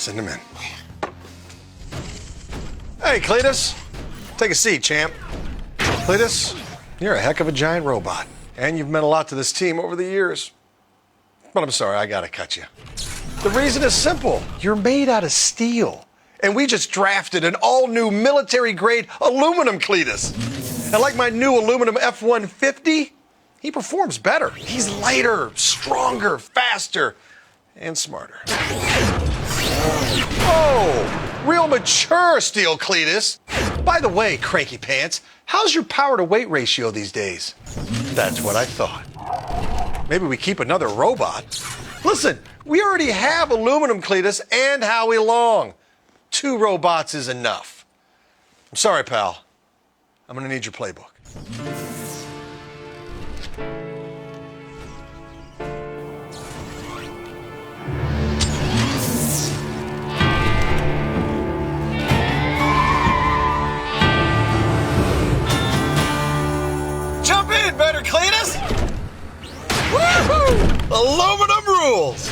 Send him in. Hey, Cleatus. Take a seat, champ. Cleatus, you're a heck of a giant robot. And you've meant a lot to this team over the years. But I'm sorry, I gotta cut you. The reason is simple. You're made out of steel. And we just drafted an all-new military-grade aluminum Cleatus. And like my new aluminum F-150, he performs better. He's lighter, stronger, faster, and smarter. Oh, real mature steel Cleatus. By the way, cranky pants, how's your power-to-weight ratio these days? That's what I thought. Maybe we keep another robot. Listen, we already have aluminum Cleatus and Howie Long. 2 robots is enough. I'm sorry, pal. I'm gonna need your playbook. Jump in, better Cleatus! Woohoo! Aluminum rules!